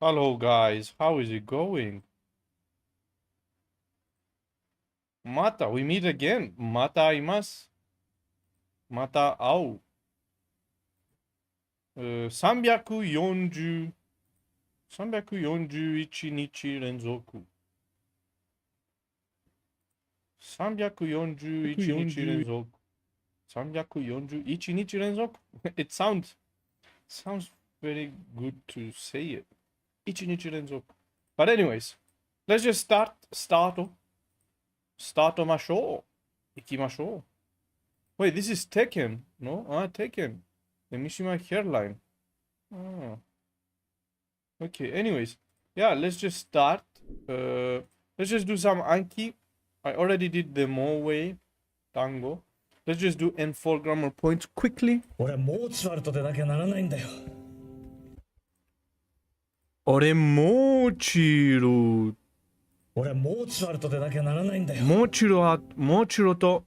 Hello guys, how is it going? Mata, we meet again. Mata aimasu. Mata au. 340、341日連続。341日連続。341日連続 It sounds very good to say it. 1日連続。But anyways, let's just start ましょう。行きましょう。Wait, this is Tekken, no? Tekken. Let me see my hairline. Okay, anyways. Yeah, let's just start. Let's just do some Anki. I already did the Moe tango. Let's just do N4 grammar points quickly. 俺はモーツァルトでなきゃならないんだよ。俺もちろ俺はモーツァルトでなきゃならないんだよ。もちろと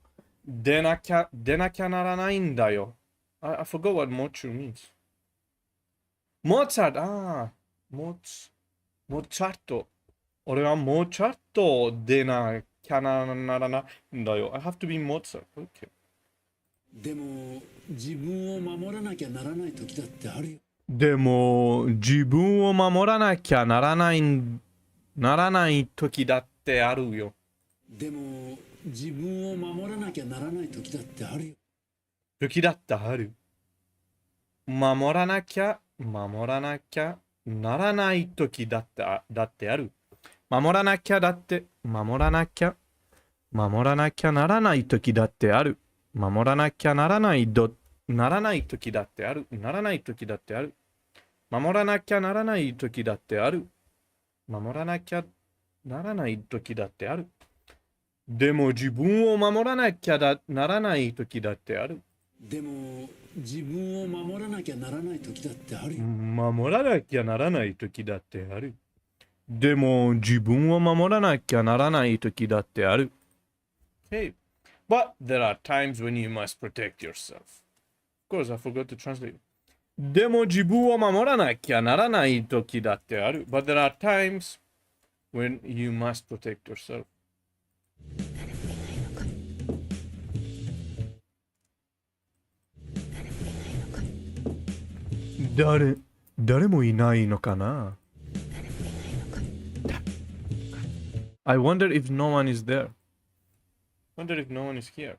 出なきゃならないんだよ。I forgot what もちろ means. モーツァルト、モーツァルト。俺はモーツァルト出なきゃならないんだよ。I have to be Mozart. Okay. でも自分を守らなきゃならない時だってあるよ。でも自分を守らなきゃならない時だってあるよ。でも自分を守らなきゃならない時だってあるよ。時だってある。守らなきゃならない時だってある。守らなきゃならない時だってある。守らなきゃならない時だってある。守らなきゃならない時だってある。守らなきゃならない時だってある。でも自分を守らなきゃならない時だってある。でも自分を守らなきゃならない時だってあるよ。守らなきゃならない時だってある。でも自分を守らなきゃならない時だってある。Okay. But there are times when you must protect yourself. Of course, I forgot to translate. でも自分を守らなきゃならない時だってある。But there are times when you must protect yourself. 誰もいないのかな I wonder if no one is there. Wonder if no one is here.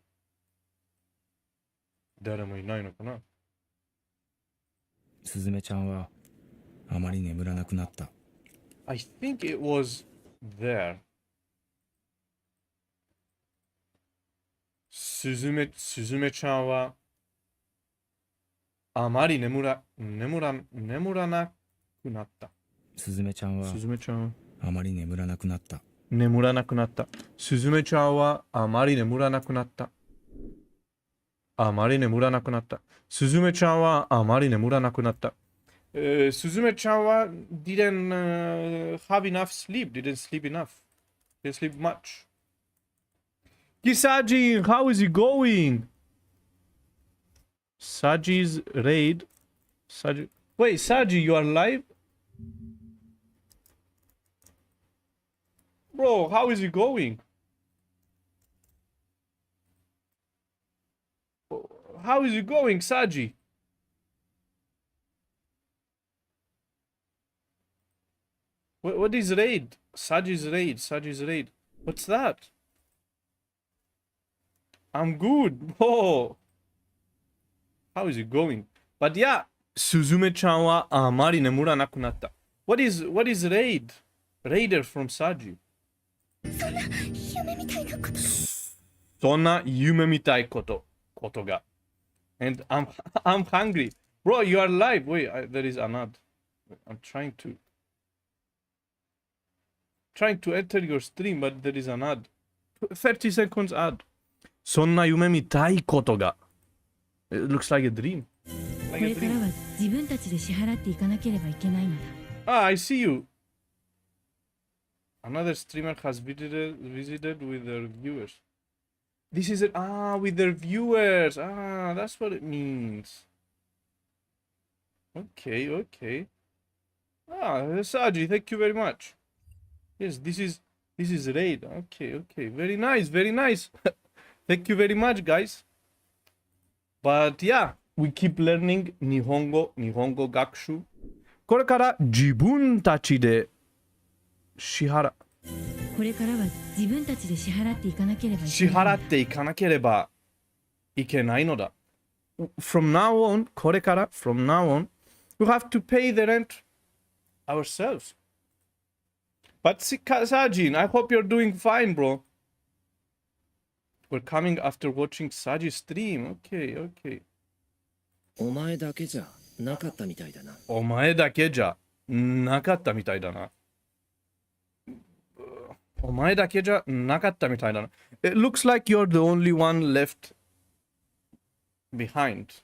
誰もいないのかなすずめちゃんはあまり眠らなくなった。I think it was there. すずめちゃんはあまり眠らなくなった。すずめちゃんはあまり眠らなくなった。すずめちゃんはあまり眠らなくなった。すずめちゃんはあまり眠らなくなった。すずめちゃんはdidn't have enough sleep, didn't sleep much. Kisajin, how is it going? Saji's raid. Wait, Saji, you are live? Bro, how is it going? How is it going, Saji? What is raid? Saji's raid. What's that? I'm good. Oh. How is it going? But yeah, Suzume-chan wa amari nemura naku natta. What is raid? Raider from Saji. そんな夢みたいことが。And I'm hungry. Bro, you are live. Wait, there is an ad. I'm trying to enter your stream, but there is an ad. 30 seconds ad. そんな夢みたいことが。It looks like a dream. これからは自分たちで支払っていかなければいけないのだ。I see you. Another streamer has visited with their viewers. This is it. With their viewers. That's what it means. Okay. Ah, Saji, thank you very much. Yes, this is raid. Okay, okay. Very nice, very nice. Thank you very much, guys. But yeah, we keep learning 日本語学習。これから自分たちでこれからは自分たちで支払っていかなければいけ支ない。払っていかなければいけないのだ。From now on, これから from now on, we have to pay the rent ourselves. But Sajin, I hope you're doing fine, bro. We're coming after watching Saji's stream. Okay, okay. お前だけじゃなかったみたいだな。お前だけじゃなかったみたいだな。お前だけじゃなかったみたいだな。It looks like you're the only one left behind.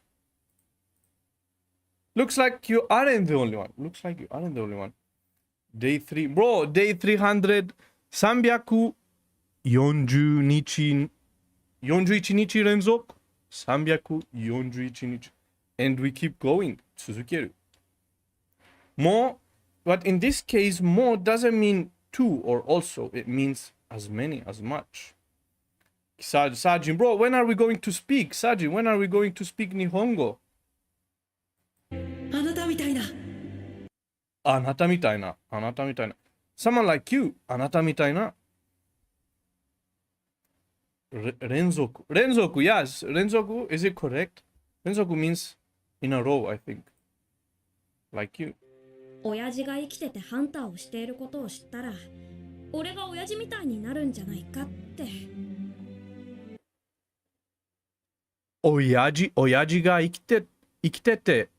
Looks like you aren't the only one. Looks like you aren't the only one. Day 3. Bro, day 300. 340日、41日連続。341日。And we keep going. 続ける。More, but in this case, more doesn't mean two or also. It means as many, as much. Sajin, bro, when are we going to speak? Sajin, when are we going to speak Nihongo? あなたみたいな。あなたみたいな。あなたみたいな。Someone like you. あなたみたいな。連続。連続、yes. 連続、is it correct? 連続 means in a row, I think. Like you. 親父が生きててハンターをしていることを知ったら、俺が親父みたいになるんじゃないかって。親父が生きてて、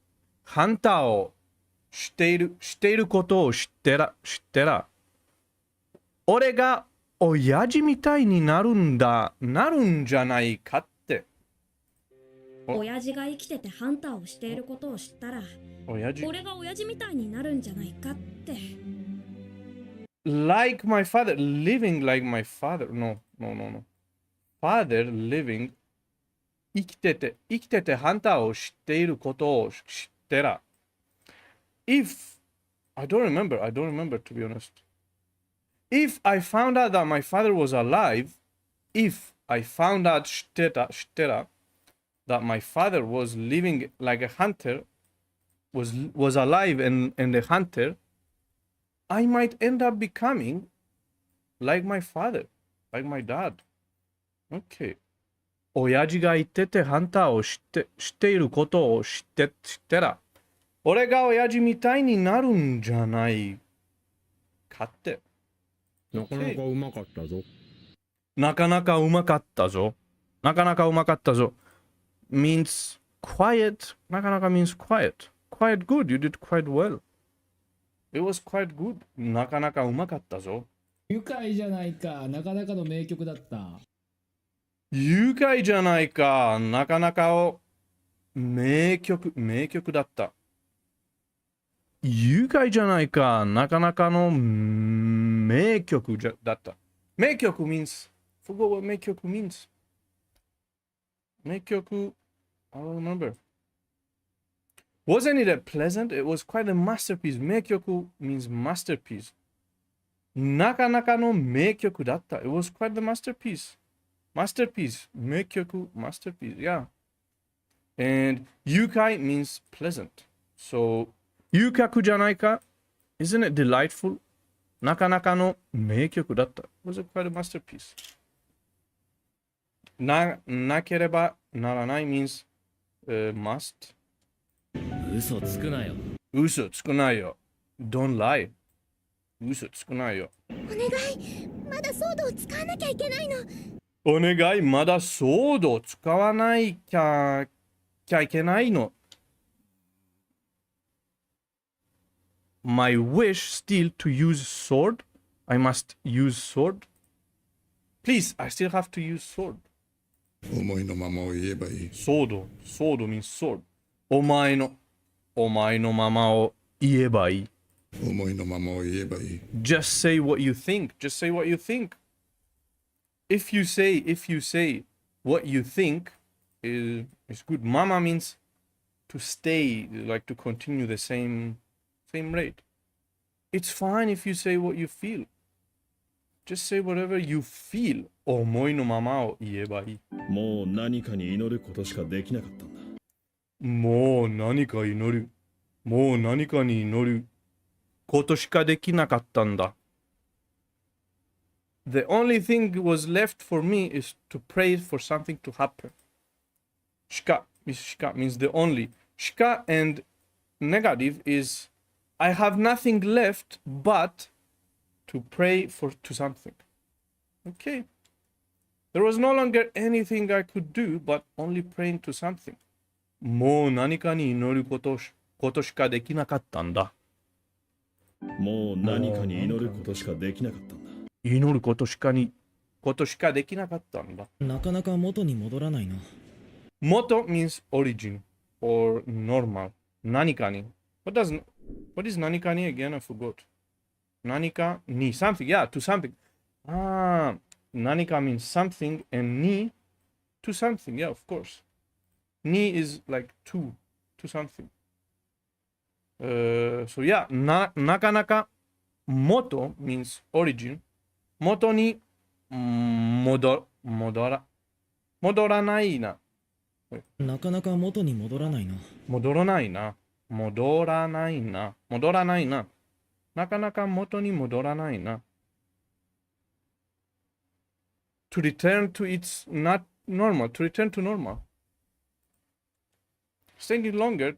ハンターをしていることを知ってら、俺が親父みたいになるんじゃないかって。親父が生きててハンターをしていることを知ったら、俺が親父みたいになるんじゃないかって。Like my father, living like my father. No. Father living 生きててハンターを知っていることを知ってら。If I don't remember to be honest. If I found out that my father was alive, if I found out 知ってら that my father was living like a hunter, was alive and a hunter, I might end up becoming like my father, like my dad. Okay. 親父が言っててハンターを知っていることを知ってら。俺が親父みたいになるんじゃないかって。なかなかうまかったぞ。なかなかうまかったぞ。means quiet. なかなか means quiet. Quite good. You did quite well. It was quite good. なかなかうまかったぞ。愉快じゃないか。なかなかの名曲だった。愉快じゃないか。なかなか名曲だった。愉快じゃないか。なかなかの名曲だった。名曲 means, forgot what 名曲 means. 名曲 I don't remember. Wasn't it a pleasant? It was quite a masterpiece. 名曲 means masterpiece. なかなかの名曲だった。It was quite the masterpiece. Masterpiece. 名曲 masterpiece. Yeah. And 愉快 means pleasant. So 愉快じゃないか Isn't it delightful? なかなかの名曲だった。It was quite a masterpiece. なければならない means must. 嘘つくなよ。嘘つくなよ。Don't lie. 嘘つくなよ。お願い、まだソードを使わなきゃいけないの。お願い、まだソードを使わないきゃいけないの。My wish still to use sword. I must use sword. Please, I still have to use sword. 思いのままを言えばいい。ソード means sword. お前のままを言えばいい。思いのままを言えばいい。Just say what you think. Just say what you think. If you say what you think is good. Mama means to stay, like to continue the same rate. it's fine if you say what you feel. Just say whatever you feel. 思いのままを言えばいい。もう何かに祈ることしかできなかったんだ。もう何か祈る。もう何かに祈ることしかできなかったんだ。The only thing was left for me is to pray for something to happen. しか means the only. しか and negative is I have nothing left but to pray to something. Okay. There was no longer anything I could do but only praying to something. もう何かに祈ることしかできなかったんだ。もう何かに祈ることしかできなかったんだ。祈ることしかできなかったんだ。なかなか元に戻らないな。元 means origin or normal. 何かに。What is 何かに again? I forgot. 何かに something. Yeah, to something. 何か means something and に to something. Yeah, of course. に is like to something. So yeah, なかなか元 means origin. 元に戻らないな。なかなか元に戻らないな。戻らないな。なかなか元に戻らないな。To return to its not normal. To return to normal. It's taking longer.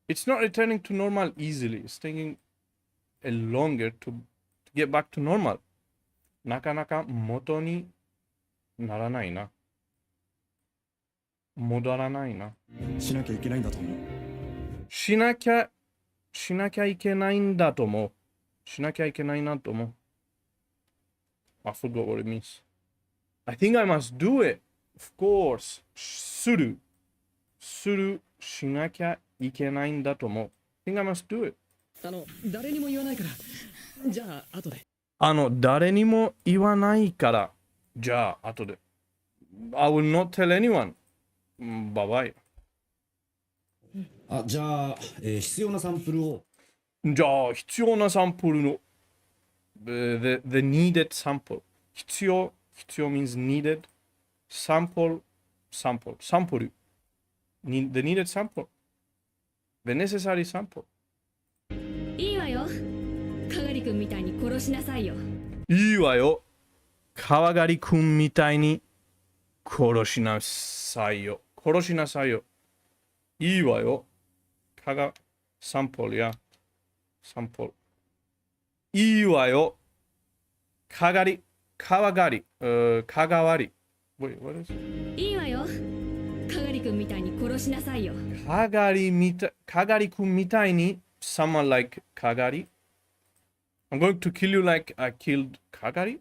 It's not returning to normal easily. It's taking longer to get back to normal. なかなか元にならないな。戻らないな。しなきゃいけないんだと思う。しなきゃいけないんだと思う。しなきゃいけないなと思う。I forgot what it means. I think I must do it. Of course. する。しなきゃいけないんだと思う。I think I must do it. 誰にも言わないから。じゃあ、後で。誰にも言わないから。じゃあ、後で。I will not tell anyone. Bye bye. じゃあ、必要なサンプルを。じゃあ、必要なサンプルの。The needed sample. 必要 means needed. Sample. The needed sample. The necessary sample. いいわよ。かがりくんみたいに殺しなさいよ。いいわよ。川狩くんみたいに殺しなさいよ。いいわよ。サンプルや。サンプル。いいわよ。川狩り。Wait, what is it? いいわよ。かがりくんみたいに殺しなさいよ。かがりくんみたいに someone like かがり I'm going to kill you like I killed かがり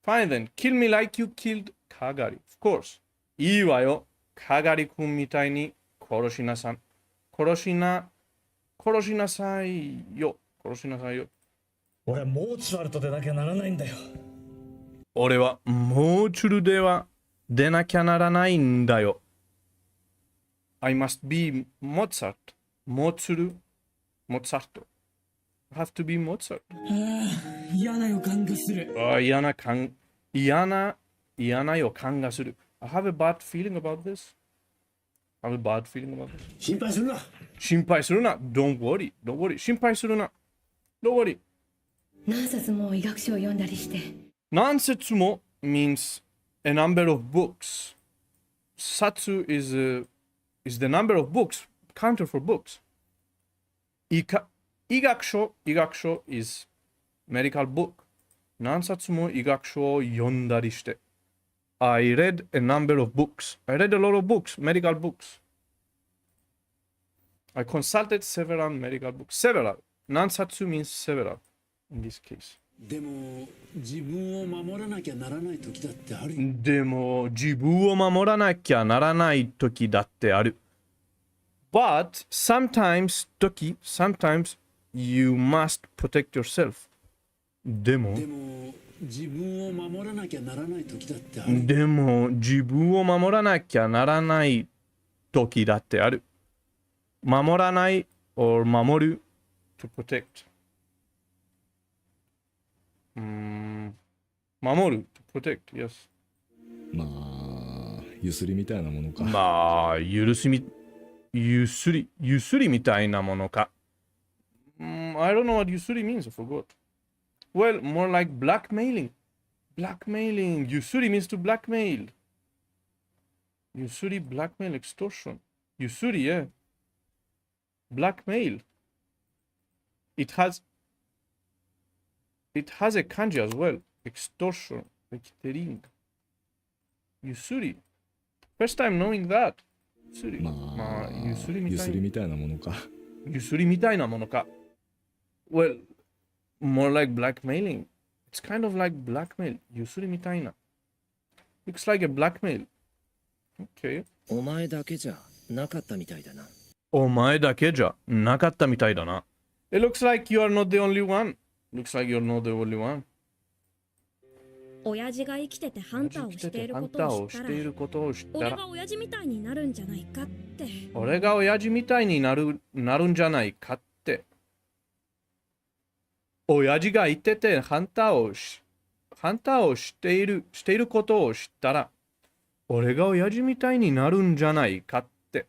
Fine then, kill me like you killed かがり Of course いいわよかがりくんみたいに殺しなさいよ俺はモーツァルトでなきゃならないんだよ。俺はモーチュルでは出なきゃならないんだよ。I must be Mozart. モーツァルト。I have to be Mozart. 嫌な予感がする。嫌な予感がする。I have a bad feeling about this. 心配するな。Don't worry. 心配するな。Don't worry. 何冊も医学書を読んだりして。何冊も means a number of books. Satsu is the number of books, counter for books. 医学書 is medical book. 何冊も医学書を読んだりして。I read a number of books. I read a lot of books, medical books. I consulted several medical books. Several. 何冊 means several in this case. でも自分を守らなきゃならない時だってある。でも自分を守らなきゃならない時だってある。But sometimes you must protect yourself. でも自分を守らなきゃならない時だってある。でも自分を守らなきゃならない時だってある。守らない or 守る to protect. 守る to protect, yes. まあ、ゆすりみたいなものか。まあ、ゆすりみたいなものか。I don't know what ゆすり means, I forgot. Well, more like blackmailing. Blackmailing. ゆすり means to blackmail. ゆすり blackmail, extortion. ゆすり yeah. Blackmail. It has a kanji as well. Extortion. Ekitering. ゆすり First time knowing that. ゆすり。まあ、ゆすりみたいなものか。ゆすりみたいなものか。Well, more like blackmailing. It's kind of like blackmail. ゆすりみたいな。Looks like a blackmail. Okay. お前だけじゃなかったみたいだな。お前だけじゃなかったみたいだな。It looks like you are not the only one. Looks like you're not the only one. 親父が生きててハンターをしていることを知ったら、俺が親父みたいになるんじゃないかって。俺が親父みたいになるんじゃないかって。親父が言っててハンターをしていることを知ったら、俺が親父みたいになるんじゃないかって。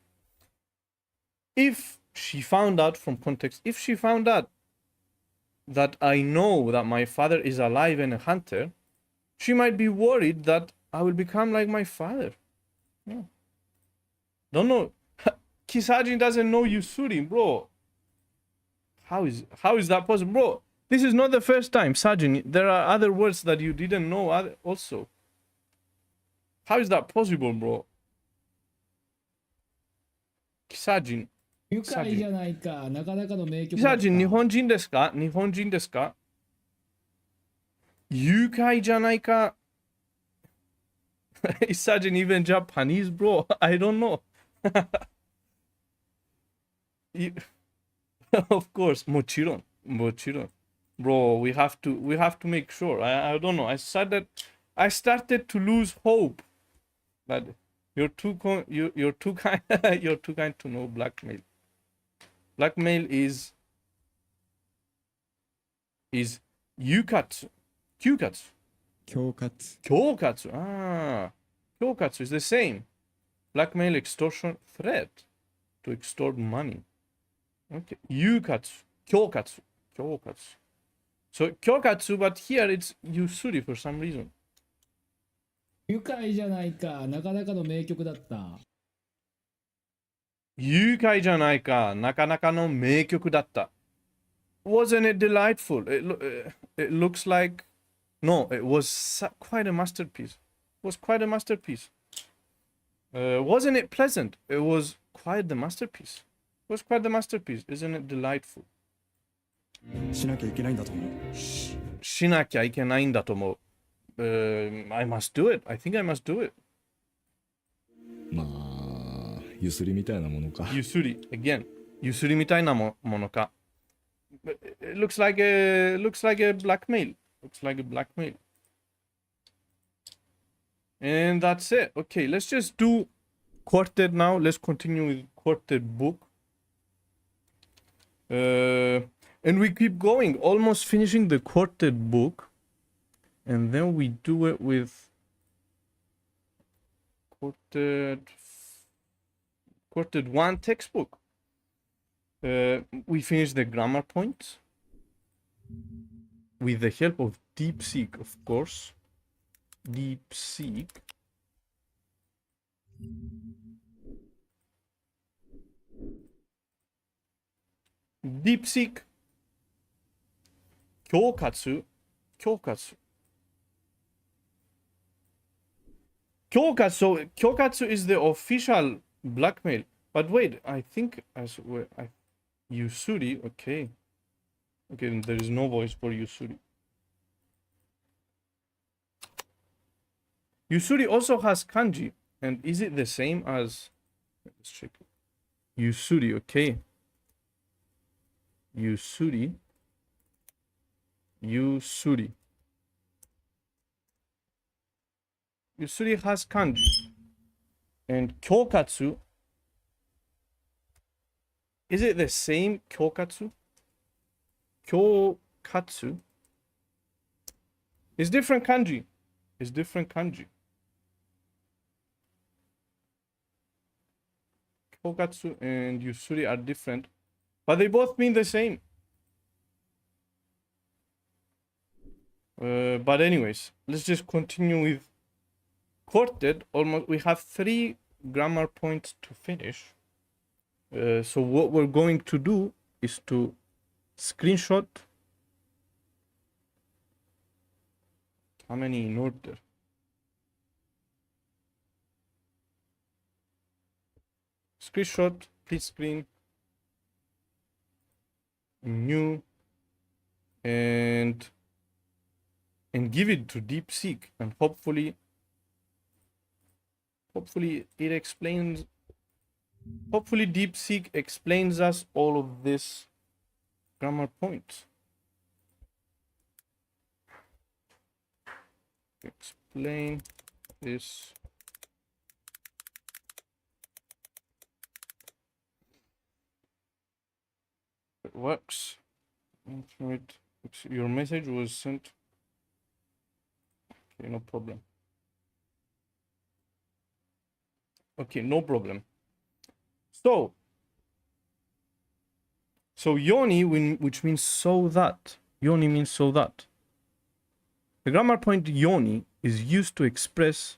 If she found out from context, if she found out that I know that my father is alive and a hunter, she might be worried that I will become like my father. Yeah. Don't know. Kisajin doesn't know Yusuri, bro. How is that possible? Bro, this is not the first time, Sajin. There are other words that you didn't know also. How is that possible, bro? Kisajin. 愉快じゃないか。なかなかの名曲。Kisajin, 日本人ですか？日本人ですか？愉快じゃないか。Is Sajin even Japanese, bro? I don't know. Of course, もちろん。Bro, we have to make sure. I don't know. I started to lose hope. But you're too kind you're too kind to know blackmail. Blackmail is yukatsu. Kyukatsu. Kyokatsu. Ah. Kyokatsu is the same. Blackmail, extortion, threat to extort money. Okay. Yukatsu. Kyokatsu. So kyokatsu, but here it's yusuri for some reason. 愉快じゃないか。なかなかの名曲だった。愉快じゃないか。なかなかの名曲だった。Wasn't it delightful? It looks like no, it was quite a masterpiece. It was quite a masterpiece. Wasn't it pleasant? It was quite the masterpiece. It was quite the masterpiece. Isn't it delightful? しなきゃいけないんだと思う。しなきゃいけないんだと思う。I must do it. I think I must do it. まあ、ゆすりみたいなものか。ゆすり again. ゆすりみたいなものか。It looks like a blackmail. Looks like a blackmail. And that's it. Okay, let's just do quartet now. Let's continue with quartet book. And we keep going, almost finishing the quartet book. And then we do it with quartet 1 textbook. We finish the grammar points with the help of DeepSeek, of course. DeepSeek. DeepSeek. Kyokatsu. Kyokatsu is the official blackmail. But wait, I think Yusuri, okay. Okay, there is no voice for Yusuri. Yusuri also has kanji. And is it the same as... Let's check it. Yusuri, okay. Yusuri. Yusuri has kanji. And kyokatsu. Is it the same kyokatsu? Kyokatsu is different kanji. Is different kanji. Kyokatsu and yusuri are different, but they both mean the same. But anyways, let's just continue with courted. Almost, we have 3 grammar points to finish. So what we're going to do is to screenshot how many in order. Screenshot, please screen, new, and give it to DeepSeek, and hopefully it explains. Hopefully DeepSeek explains us all of this grammar points. Explain this. It works. Wait, your message was sent. Okay, no problem. Okay, no problem. So yoni, which means so that. Yoni means so that. The grammar point yoni is used to express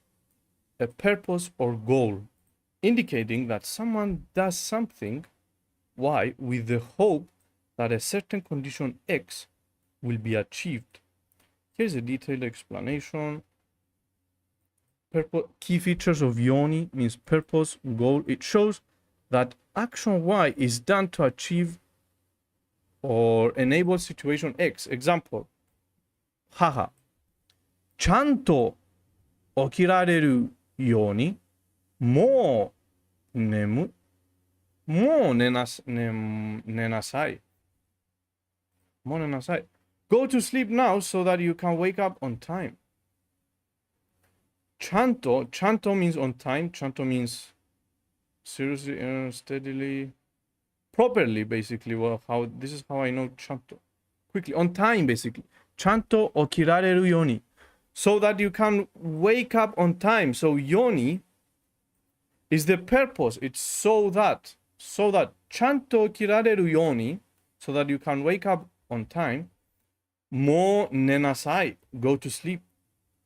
a purpose or goal, indicating that someone does something Y with the hope that a certain condition X will be achieved. Here's a detailed explanation. Key features of yoni means purpose, goal. It shows that action Y is done to achieve or enable situation X. Example, haha. ちゃんと起きられるように、もう寝なさい。もう寝なさい。Go to sleep now so that you can wake up on time. ちゃんと means on time. ちゃんと means seriously, steadily, properly, basically. Well, this is how I know ちゃんと. Quickly, on time, basically. ちゃんと起きられるように. So that you can wake up on time. So yoni is the purpose. It's so that ちゃんと起きられるように so that you can wake up on time. もう寝なさい. Go to sleep.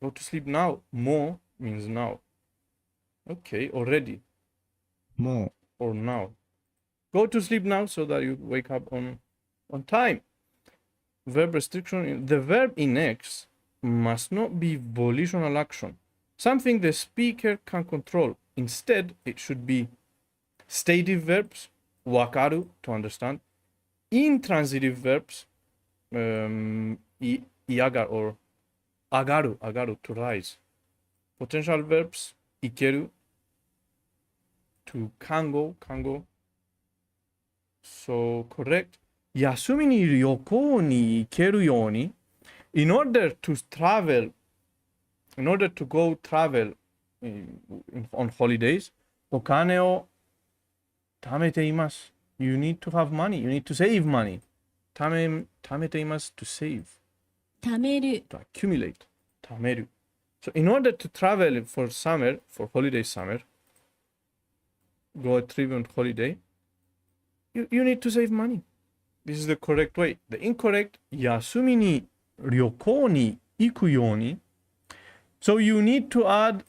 Go to sleep now. も means now. Okay, already. もう or now. Go to sleep now so that you wake up on time. Verb restriction. The verb in X must not be volitional action, something the speaker can control. Instead, it should be stative verbs, wakaru, to understand, intransitive verbs, iagar or agaru, to rise, potential verbs, ikeru, to kango, so correct. 休みに旅行に行けるように in order to go travel on holidays, お金を貯めています。You need to have money. You need to save money. 貯めています to save. 貯める to accumulate. 貯める. So in order to travel for summer, for holiday summer, go a trip on holiday, you need to save money. This is the correct way. The incorrect, 休みに旅行に行くように. So you need to add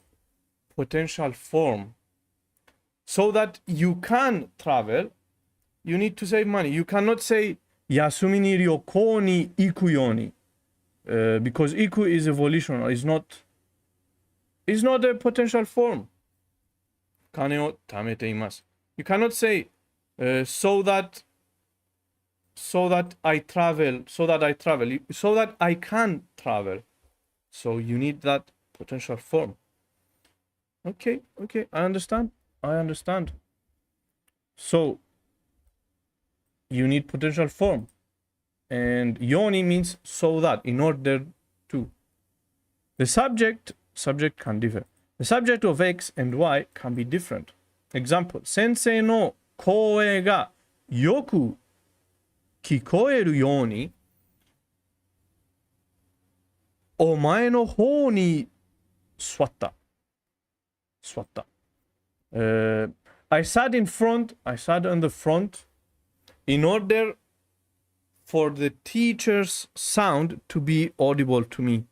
potential form. So that you can travel, you need to save money. You cannot say 休みに旅行に行くように. Because 行く is a volitional, is not a potential form. 金を貯めています. You cannot say so that I travel, so that I can travel. So you need that potential form. Okay, I understand. So you need potential form. And yoni means so that, in order to. The subject can differ. The subject of X and Y can be different. Example, 先生の声がよく聞こえるようにお前の方に座った。座った。I sat in front, I sat on the front in order for the teacher's sound to be audible to me.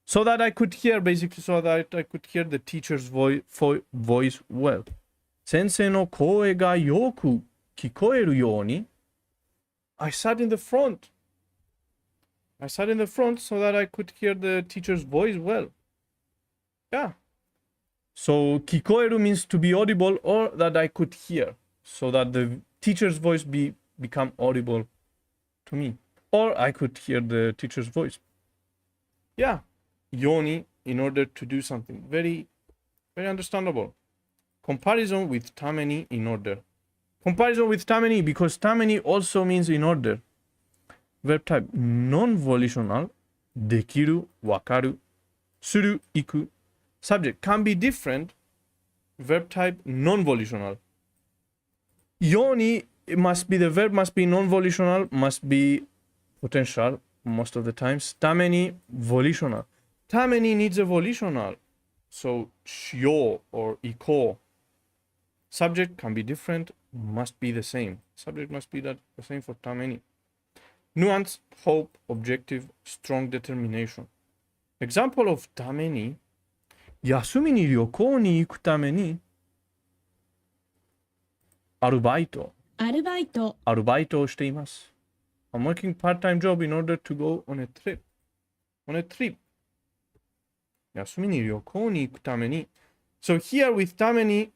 So that I could hear, basically, so that I could hear the teacher's voice well. 先生の声がよく聞こえるように I sat in the front. I sat in the front so that I could hear the teacher's voice well. Yeah. So 聞こえる means to be audible or that I could hear. So that the teacher's voice become audible to me. Or I could hear the teacher's voice. Yeah. Yoni in order to do something. Very, very understandable. Comparison with tameni in order. Comparison with tameni because tameni also means in order. Verb type non-volitional. できる、わかる、する、行く. Subject can be different. Verb type non-volitional. Yoni must be, the verb must be non-volitional, must be potential most of the times. Tameni volitional. Tameni needs a volitional. So shyo or iko. Subject can be different, must be the same. Subject must be the same for tameni. Nuance, hope, objective, strong determination. Example of tameni. 休みに旅行に行くためにアルバイトをしています。I'm working part-time job in order to go on a trip. On a trip. 休みに旅行に行くために So here with ために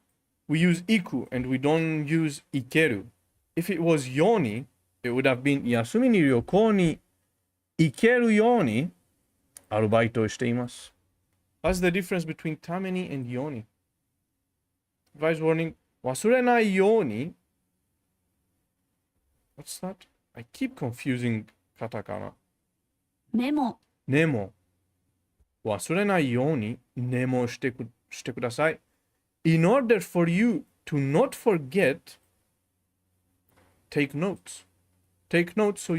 we use 行く and we don't use 行ける. If it was ように it would have been 休みに旅行に行けるようにアルバイトをしています。What's the difference between ために and ように Advice warning 忘れないように What's that? I keep confusing カタカナ。メモ。忘れないようにメモしてください。In order for you to not forget, take notes. Take notes so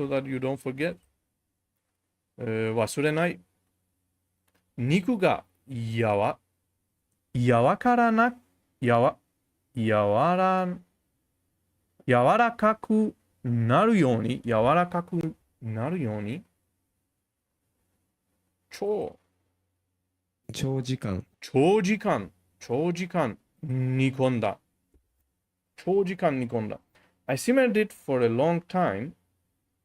that you don't forget. 忘れない。肉がやわらかくなるように長時間煮込んだ I simmered it for a long time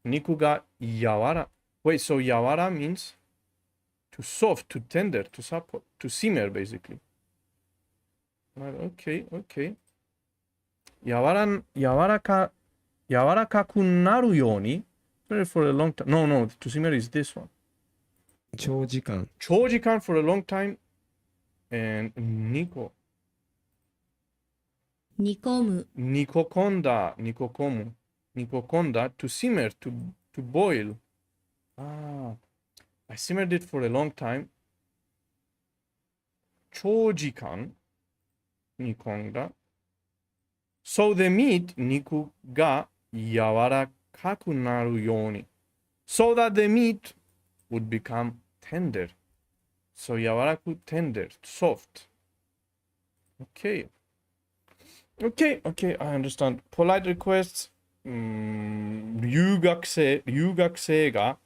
肉がやわら Wait, so やわら means to soft, to tender, to support, to simmer basically. Okay. やわらかくなるように for a long time. No, to simmer is this one. 長時間 for a long time and 煮込んだ to simmer, to boil. I simmered it for a long time. 長時間煮込んだ So the meat 肉が柔らかくなるように So that the meat would become tender. So 柔らかく tender, soft. Okay, I understand. Polite requests. 留学生が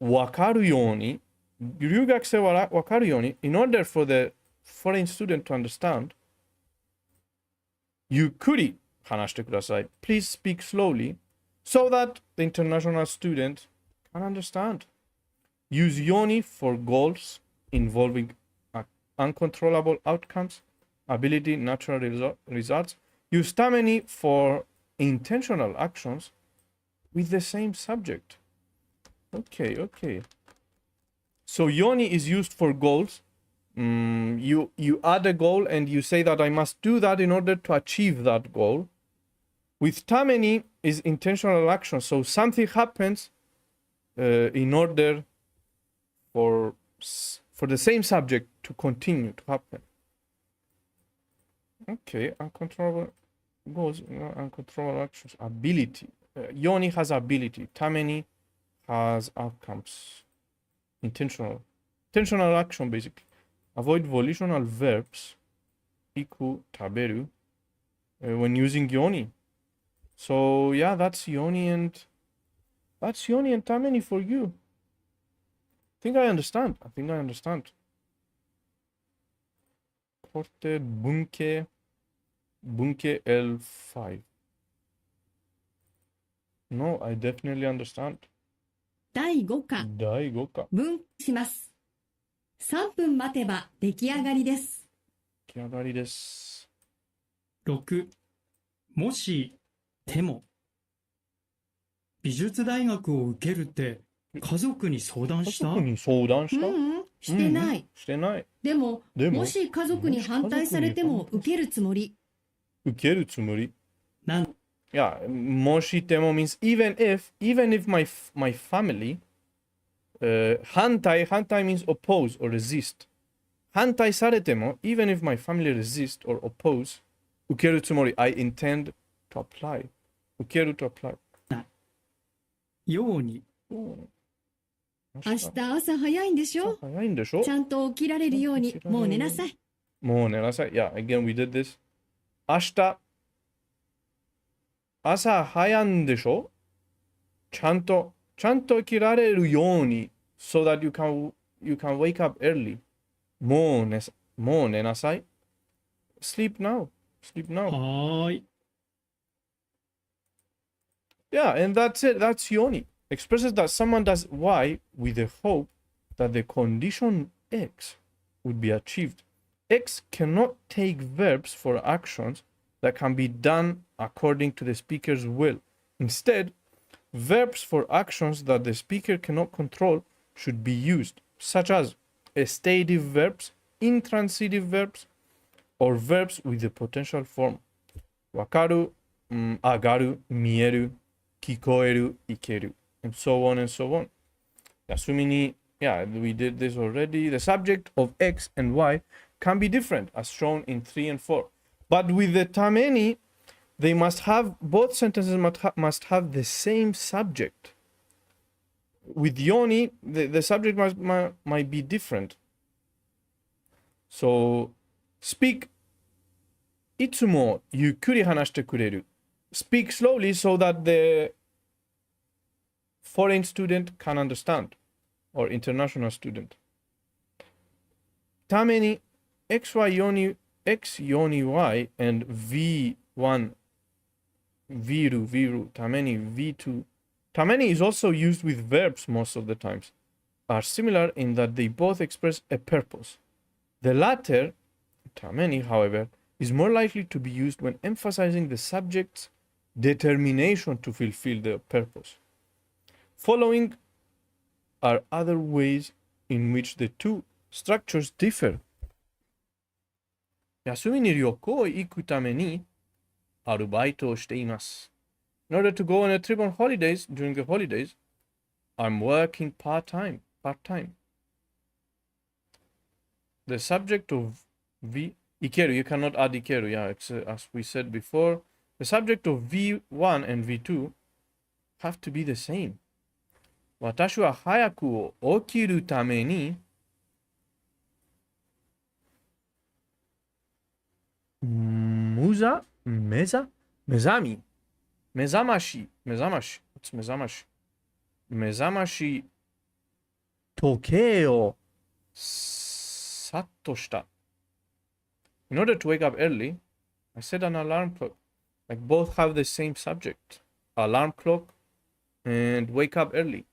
わかるように in order for the foreign student to understand ゆっくり話してください Please speak slowly so that the international student can understand. Use yoni for goals involving uncontrollable outcomes, ability, natural results. Use tameni for intentional actions with the same subject. Okay. So yoni is used for goals. You add a goal and you say that I must do that in order to achieve that goal. With tameni is intentional action. So something happens in order for the same subject to continue to happen. Okay, uncontrollable goals, uncontrollable actions, ability. Yoni has ability. Tameni has outcomes. intentional. Intentional action, basically. Avoid volitional verbs, iku, taberu, when using yoni. So, yeah, that's yoni and tameni for you. I think I understand. Korte bunke L5. No, I definitely understand. 第5課第5課。分します。3分待てば出来上がりです。出来上がりです。6、もし、でも。美術大学を受けるって家族に相談した？ううん、してない。してない。でも、もし家族に反対されても受けるつもり。受けるつもり？なん Yeah, もしでも means even if my family 反対 means oppose or resist. 反対されても even if my family resist or oppose 受けるつもり I intend to apply 受ける to apply ように明日朝早いんでしょ？早いんでしょ？ちゃんと起きられるようにもう寝なさい。もう寝なさい。Yeah, again we did this. 明日朝早いんでしょ？ちゃんと起きられるように so that you can wake up early. もう寝なさい。Sleep now. はーい。Yeah, and that's it. That's yoni. Expresses that someone does Y with the hope that the condition X would be achieved. X cannot take verbs for actions that can be done according to the speaker's will. Instead, verbs for actions that the speaker cannot control should be used, such as estative verbs, intransitive verbs, or verbs with the potential form わかる、上がる、見える、聞こえる、いける and so on and so on. Assuming, yeah, we did this already. The subject of X and Y can be different as shown in 3 and 4. But with the tameni, they must have, both sentences must have the same subject. With yoni, the subject might be different. So, speak いつもゆっくり話してくれる Speak slowly so that the foreign student can understand or international student. ために XY ヨニ X ヨニ Y and V1 viru ために V2 ために is also used with verbs most of the times are similar in that they both express a purpose. The latter ために however is more likely to be used when emphasizing the subject's determination to fulfill the purpose. Following are other ways in which the two structures differ. 休みに旅行へ行くためにアルバイトをしています。In order to go on a trip on holidays during the holidays, I'm working part-time. The subject of V Ikeru, you cannot add Ikeru, yeah, it's, as we said before. The subject of V1 and V2 have to be the same. 私は早く起きるために目覚まし時計をセットした。In order to wake up early, I set an alarm clock. Like both have the same subject. Alarm clock and wake up early.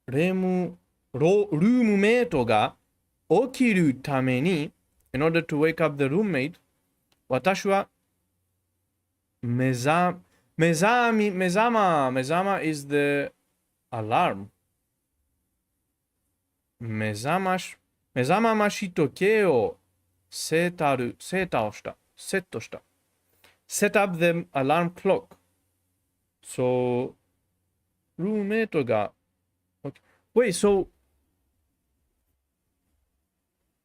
ルームメイトが起きるために In order to wake up the roommate, 私は目覚ま is the alarm. 目覚まし時計をセットした。Set up the alarm clock. So, roommate が Wait, so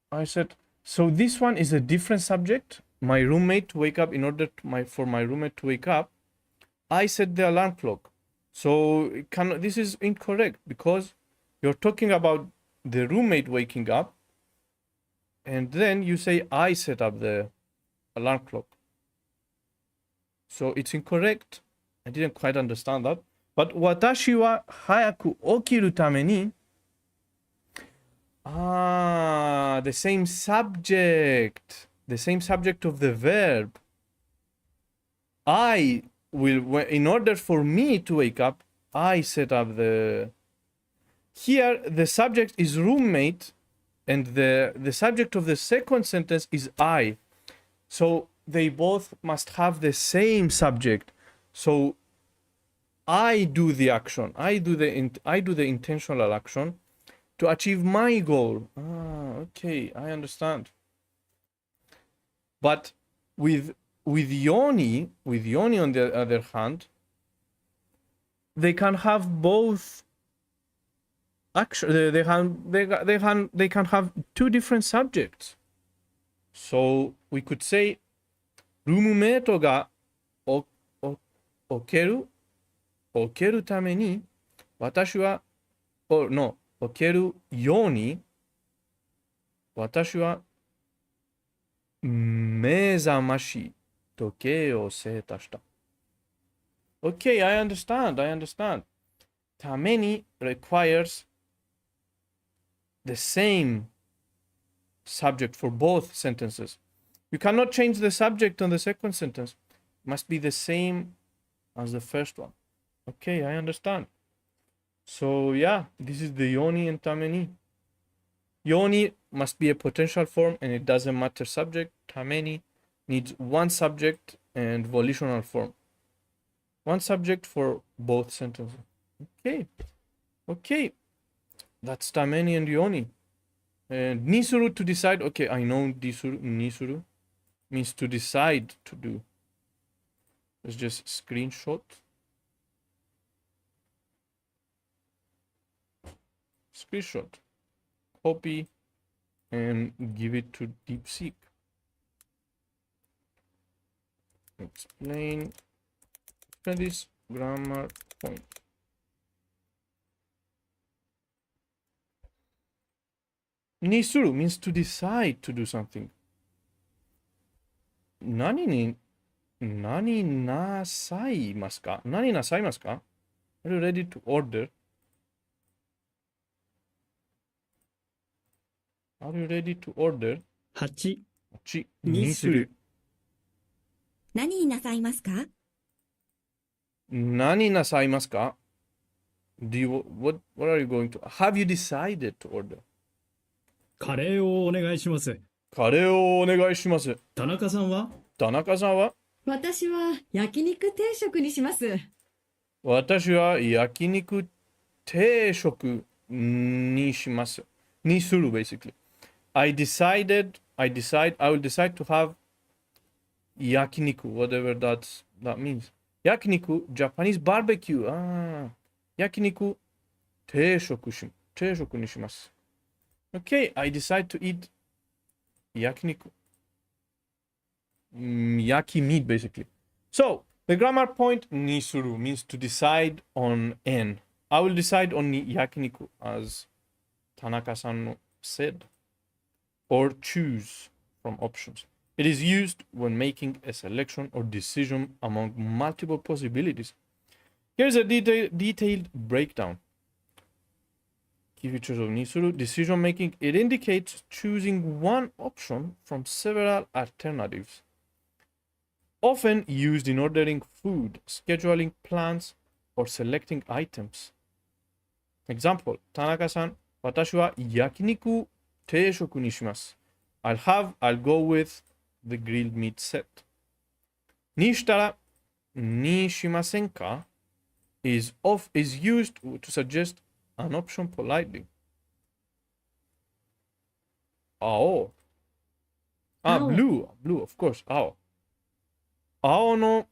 I said, so this one is a different subject. My roommate to wake up in order to for my roommate to wake up. I set the alarm clock. So this is incorrect because you're talking about the roommate waking up, and then you say I set up the alarm clock. So it's incorrect. I didn't quite understand that. But 私は早く起きるために the same subject. The same subject of the verb. I will, in order for me to wake up, I set up the... Here, the subject is roommate, and the subject of the second sentence is I. So they both must have the same subject. So I do the action. I do the intentional action to achieve my goal. Okay, I understand. But with Yoni on the other hand, they can have both action. They can have two different subjects. So we could say, roommate が起きるために私は起きるように私は目覚まし時計をセットした。Okay, I understand. ために requires the same subject for both sentences. You cannot change the subject on the second sentence. It must be the same as the first one. Okay, I understand. So yeah, this is the yoni and tameni. Yoni must be a potential form and it doesn't matter subject. Tameni needs one subject and volitional form. One subject for both sentences. Okay. That's tameni and yoni. And nisuru to decide. Okay, I know nisuru means to decide to do. Let's just screenshot. Copy and give it to DeepSeek. Explain this grammar point. Nisuru means to decide to do something. Nani nasaimasu ka? Are you ready to order? Are you ready to order? 8にする。何になさいますか？何なさいますか? What are you going to... Have you decided to order? カレーをお願いします。カレーをお願いします。田中さんは？私は焼肉定食にします。私は焼肉定食にします。にする basically. I will decide to have yakiniku, whatever that means. Yakiniku, Japanese barbecue. Yakiniku, teishoku ni shimasu. Okay, I decide to eat yakiniku. Yaki meat, basically. So, the grammar point, nisuru, means to decide on n. I will decide on yakiniku, as Tanaka-san said, or choose from options. It is used when making a selection or decision among multiple possibilities. Here's a detailed breakdown. Key features of nisuru: decision making. It indicates choosing one option from several alternatives. Often used in ordering food, scheduling plans, or selecting items. Example, Tanaka-san, 私は焼肉定食にします。I'll go with the grilled meat set. にしたら、にしませんか is used to suggest an option politely. 青。blue, of course, 青。青の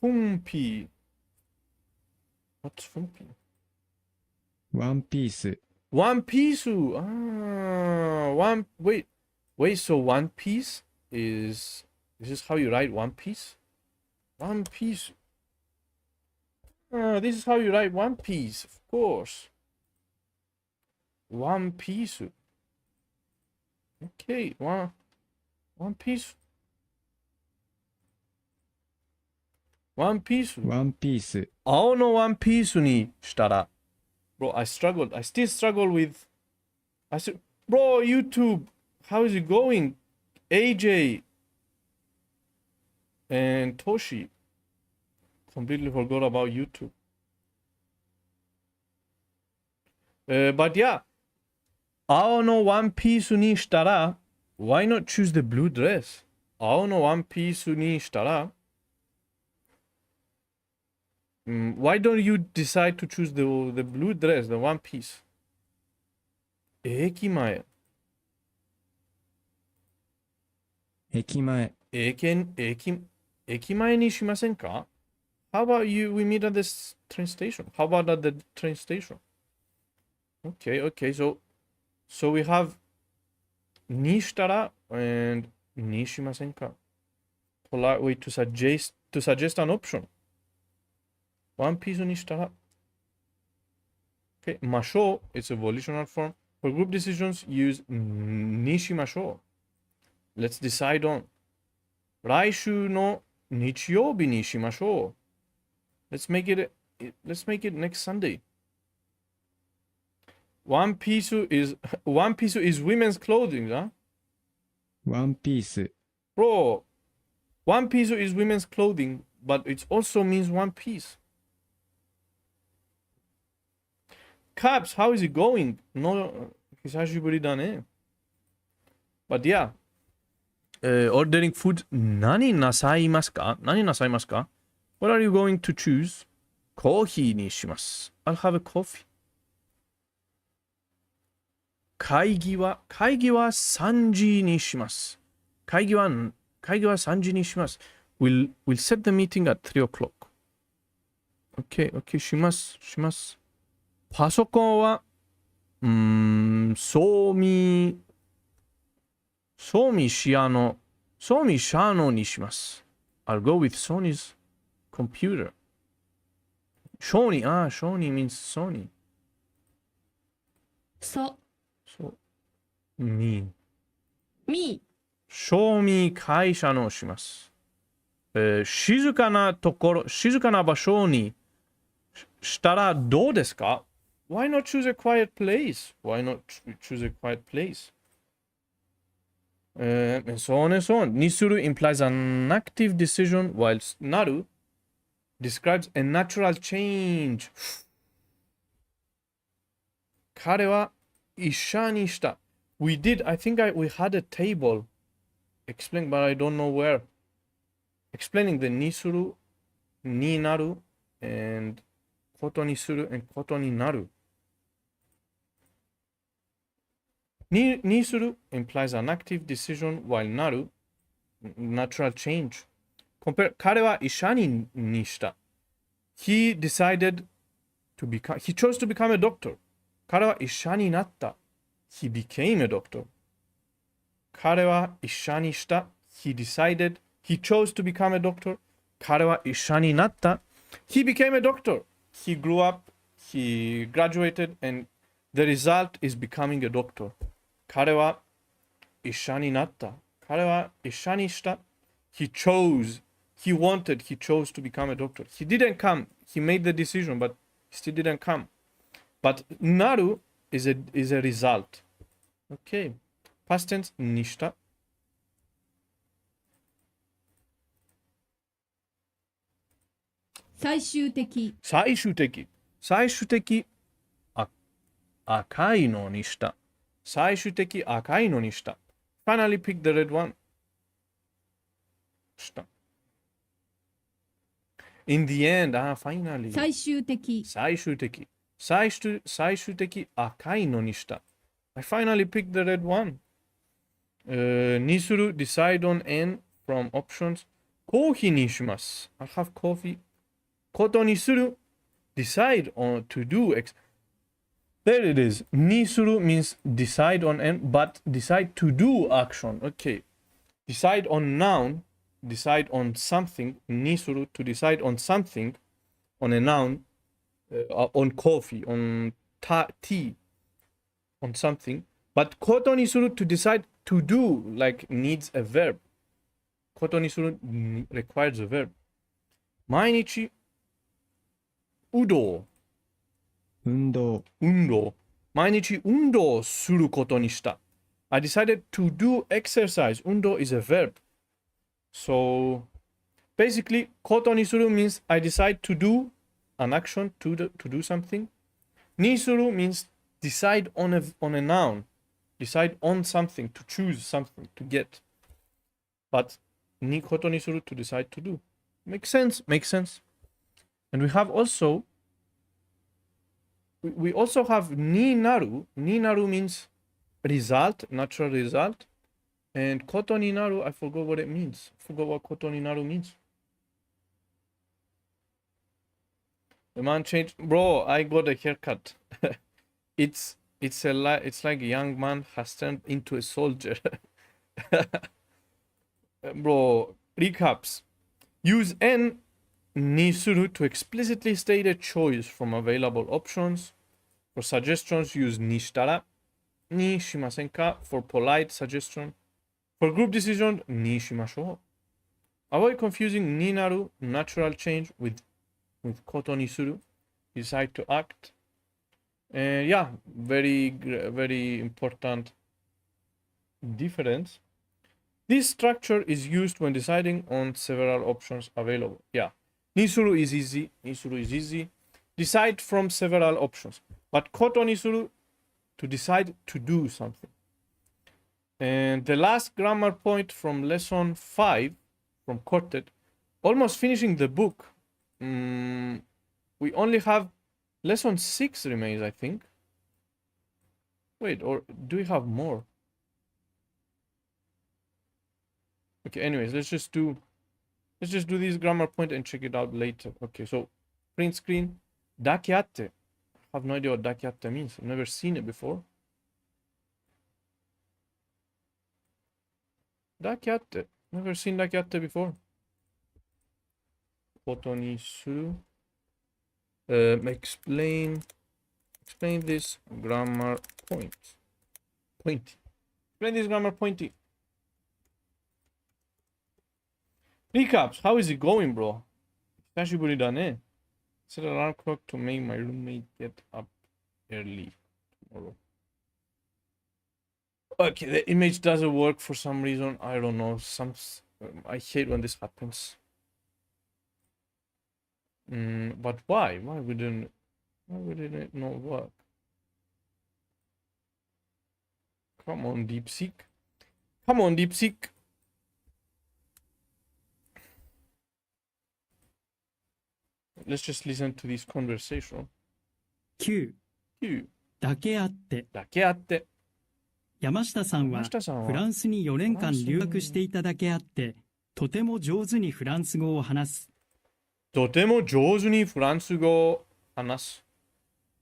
フンピー。What's フンピー? ワンピース。One Piece. Wait, so One Piece is... This is how you write One Piece? One Piece. This is how you write One Piece, of course. One Piece. Okay, One Piece. One Piece. ワンピース。青のワンピースにしたら。Bro, I struggled. I still struggle with. Bro, YouTube, how is it going? AJ and Toshi. Completely forgot about YouTube. But yeah. 青のワンピースにしたら、why not choose the blue dress? 青のワンピースにしたら、why don't you decide to choose the blue dress, the one piece? 駅前。駅前。駅前にしませんか? How about we meet at this train station? How about at the train station? Okay, so we have にしたら and にしませんか? Polite way to suggest an option. One pieceにしたら Okay, ましょう It's a volitional form. For group decisions, use にしましょう Let's decide on 来週の日曜日にしましょう Let's make it next Sunday. One piece is women's clothing, huh? ワンピース。Bro, one piece is women's clothing, but it also means one piece. Caps, how is it going? No, 久しぶりだね。But yeah, ordering food 何なさいますか? What are you going to choose? コーヒーにします。I'll have a coffee. 会議は3時にします。会議は3時にします。We'll set the meeting at 3 o'clock. Okay, します。パソコンは、ソミシャノにします。I'll go with Sony's computer. Sony means Sony. 賞味会社のします。静かな場所にしたらどうですか? Why not choose a quiet place? And so on and so on. にする implies an active decision, whilst なる describes a natural change. 彼は医者にした。We had a table explaining, but I don't know where. Explaining the にする、になる and ことにする and ことになる。にする implies an active decision, while なる natural change.彼は医者にした。He chose to become a doctor. 彼は医者になった。He became a doctor. 彼は医者にした。He chose to become a doctor. 彼は医者になった。He became a doctor. He grew up, he graduated, and the result is becoming a doctor. 彼は医者になった。彼は医者にした。He chose to become a doctor. He didn't come. He made the decision, but he still didn't come. But なる is a result. Okay. Past tense にした。最終的。赤いのにした。最終的赤いのにした。Finally pick the red one. した。In the end, finally. 最終的赤いのにした。I finally picked the red one. にする decide on n from options. コーヒーにします。I'll have coffee. ことにする decide on to do. There it is. にする means decide on n, but decide to do action. Okay. Decide on noun. Decide on something. にする to decide on something. on a noun, on coffee, on tea, on something. But koto ni suru to decide to do, like needs a verb. Koto ni suru requires a verb. 毎日運動運動毎日運動することにした。I decided to do exercise. 運動 is a verb. So basically, ことにする means I decide to do an action, to do something. にする means decide on a noun. Decide on something, to choose something, to get. But にことにする to decide to do. Makes sense, makes sense. And we have also have ni naru. Ni naru means result, natural result. And koto ni naru, I forgot what it means. I forgot what koto ni naru means. The man changed. Bro, I got a haircut. It's like a young man has turned into a soldier. Bro, recaps. Use n ni suru to explicitly state a choice from available options. For suggestions, use ni shitara. Ni shimasen ka for polite suggestion. For group decision, ni shimashou. Avoid confusing ni naru, natural change, with koto ni suru, decide to act. Yeah, very important difference. This structure is used when deciding on several options available. Yeah, ni suru is easy. Ni suru is easy. Decide from several options. But koto ni suru, to decide to do something. And the last grammar point from lesson 5 from Quartet, almost finishing the book. We only have lesson 6 remains, I think. Wait, or do we have more? Okay, anyways, let's just do this grammar point and check it out later. Okay, so print screen. Dakeatte. I have no idea what dakeatte means. I've never seen it before. Dakeatte. Never seen dakeatte before. Koto ni suru. Explain this grammar point. Explain this grammar pointy. Recaps. How is it going, bro? Hishashiburi da ne. Set an alarm clock to make my roommate get up early tomorrow. Okay, the image doesn't work for some reason. I don't know. I hate when this happens. But why? Why wouldn't it not work? Come on, DeepSeek. Come on, DeepSeek. Let's just listen to this conversation. 9. だけあって。だけあって。山下さんはフランスに4年間留学していただけあって、とても上手にフランス語を話す。とても上手にフランス語を話す。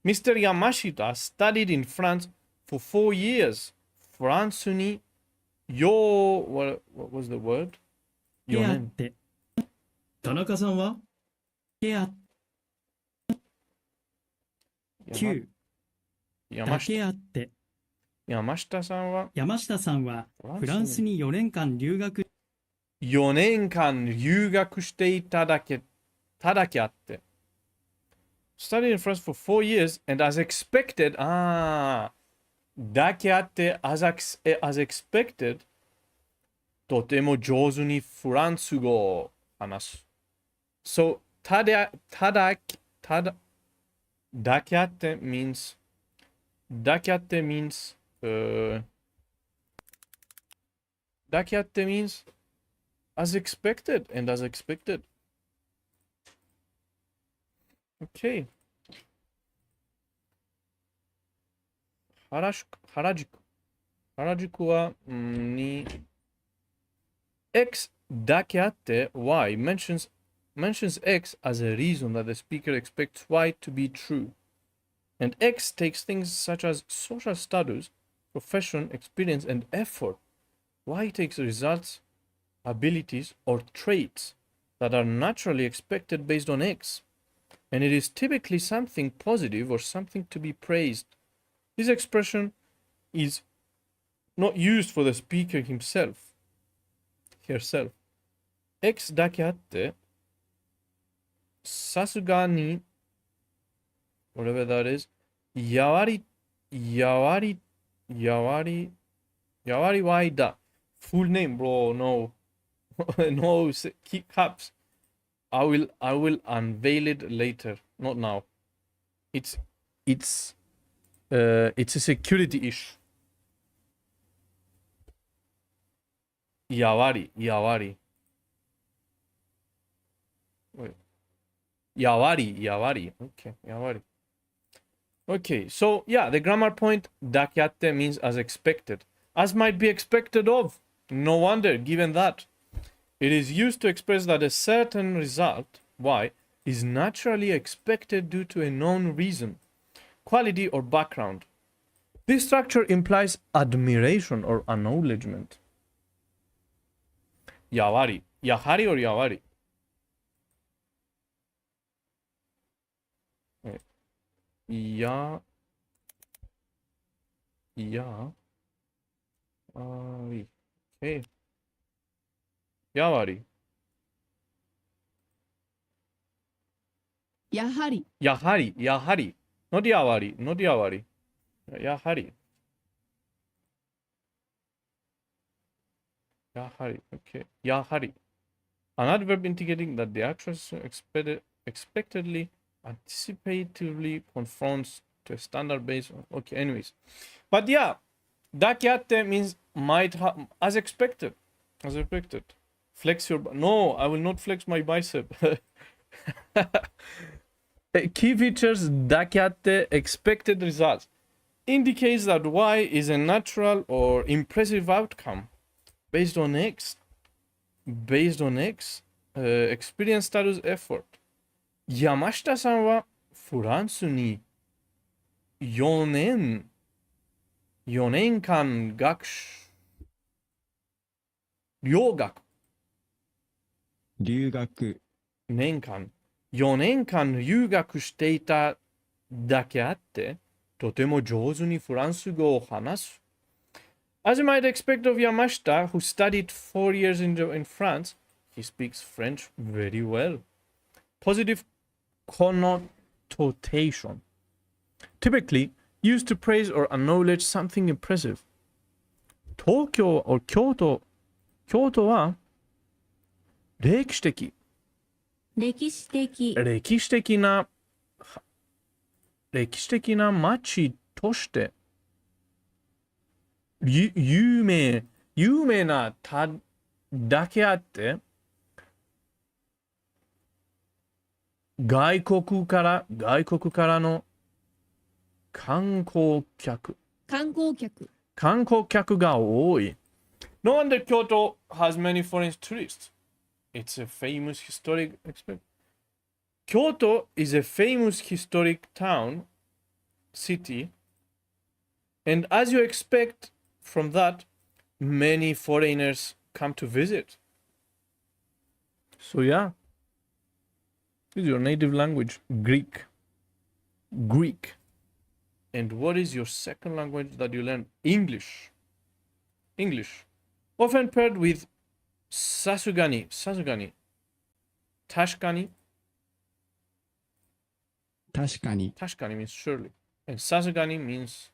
Mr. Yamashita studied in France for 4 years. フランスにwhat was the word? 4年。田中さんは9. だけあって。山下さんはフランスに4年間留学していただけあって。Studied in France for 4 years and as expected, だけあって as expected, とても上手にフランス語を話す。So, だけあって means だけあって means as expected and as expected. Okay. 原宿はに X だけあって Y mentions X as a reason that the speaker expects Y to be true. And X takes things such as social status, profession, experience, and effort. Y takes results, abilities, or traits that are naturally expected based on X. and it is typically something positive or something to be praised. This expression is not used for the speaker herself. X だけあって、さすがに、whatever that is, やわりわいだ。Full name, bro, no. No, keep caps. I will unveil it later, not now. It's a security issue. やわり。Wait. やわり。Okay, やわり. Okay, so yeah, the grammar point だけあって means as expected. As might be expected of. No wonder, given that. It is used to express that a certain result, Y, is naturally expected due to a known reason, quality, or background. This structure implies admiration or acknowledgement. やわり。やはり or やわり。やわり。Okay. やわり。やはり。やはり。not やわり。やはり。やはり。Okay. やはり。An adverb indicating that the action expectedly, anticipatively conforms to a standard base. Okay, anyways. But yeah, だけあって means might have, as expected. Flex your... No, I will not flex my bicep. Key features だけあって expected results. Indicates that Y is a natural or impressive outcome based on X, experience, status, effort. 山下さんはフランスに4年間4年間留学していただけあって、とても上手にフランス語を話す。As you might expect of Yamashita, who studied 4 years in France, he speaks French very well. Positive connotation. Typically used to praise or acknowledge something impressive. 東京 or 京都は歴史的な街として有名なだけあって外国からの観光客が多い。No wonder Kyoto has many foreign tourists. It's a famous historic Kyoto is a famous historic town, city, and as you expect from that, many foreigners come to visit. So yeah, this is your native language, Greek. And what is your second language that you learn? English. Often paired with sasugani. Tashkani means surely. And sasugani means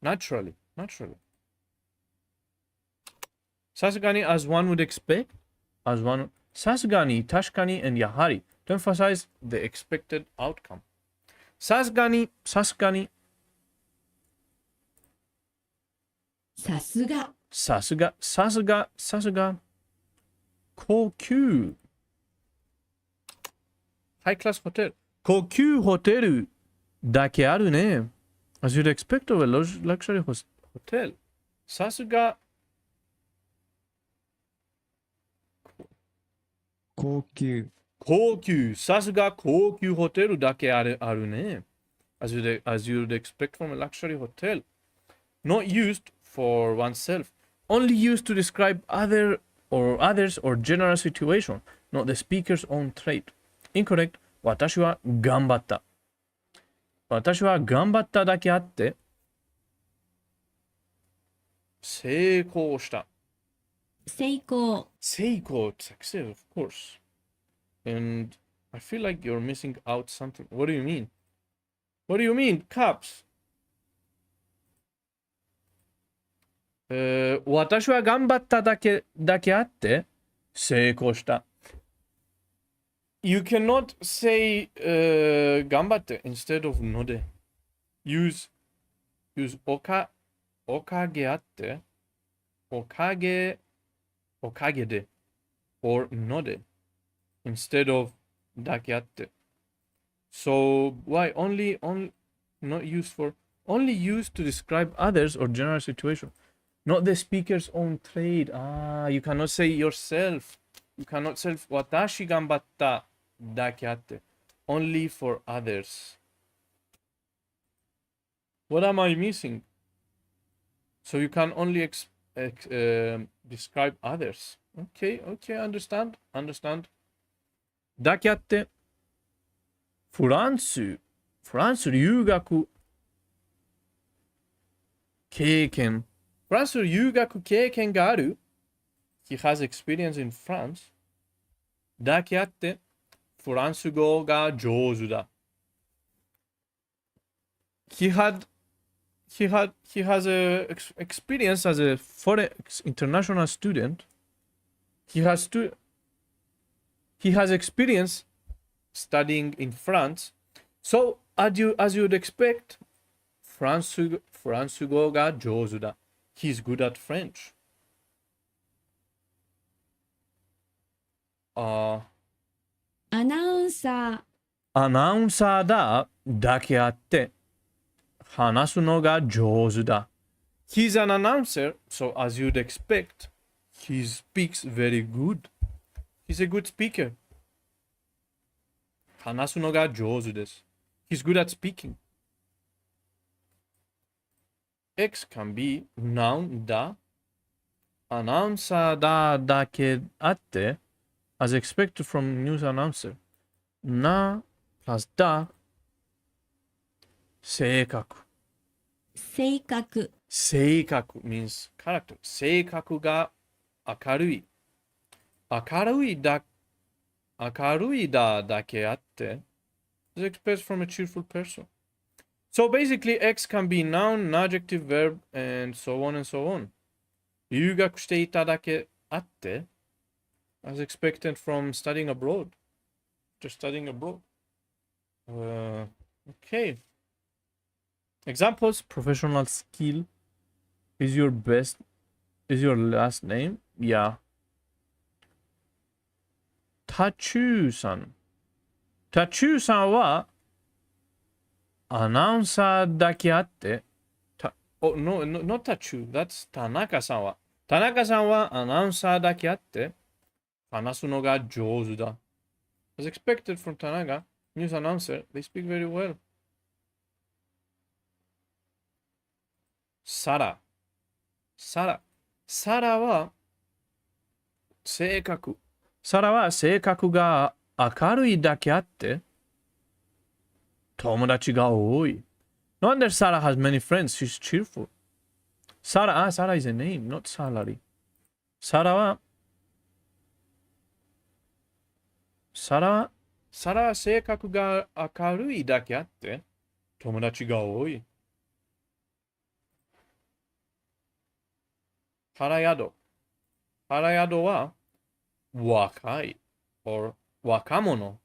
naturally. Sasugani, as one would expect, sasugani, tashkani, and yahari to emphasize the expected outcome. Sasugani. さすが。高級。ハイクラスホテル。高級ホテルだけあるね。As you'd expect of a luxury hotel. さすが。高級。さすが高級ホテルだけあるね。As you'd expect from a luxury hotel. Not used for oneself. Only used to describe other or general situation, not the speaker's own trait. Incorrect. 私は頑張った。私は頑張っただけあって、成功した。成功。成功 success, of course. And I feel like you're missing out something. What do you mean? What do you mean, Caps? 私は頑張っただけあって、成功した。You cannot say 頑張って instead of ので。use おかげあって、おかげで、or ので。instead of だけあって。So why only not used for only used to describe others or general situation, not the speaker's own trade. You cannot say yourself. You cannot say 私頑張っただけあって only for others. What am I missing? So you can only describe others. Okay, understand. だけあってフランス留学経験がある He has experience in France だけあってフランス語が上手だ He has a experience as a foreign international student. He has experience studying in France. So, as you would expect, フランス語が上手だ He's good at French. アナウンサーだけあって話すのが上手だ He's an announcer, so as you'd expect, he speaks very good. He's a good speaker. 話すのが上手です He's good at speaking. X can be noun だアナウンサーだけあって as expected from news announcer. な plus だ性格 means character. 性格が明るいだけあって is expressed from a cheerful person. So basically X can be noun, adjective, verb, and so on and so on. 留学していただけあって as expected from studying abroad. Just studying abroad. Okay. Examples: professional skill. Is your last name? Yeah. タチューさんはアナウンサーだけあってno, not タチュー that's 田中さんはアナウンサーだけあって話すのが上手だ As expected from Tanaka, news announcer, they speak very well. サラは性格が明るいだけあって友達が多い No wonder Sarah has many friends. She's cheerful. Sarah is a name, not salary. サラは性格が明るいだけあって友達が多い原宿は若い or 若者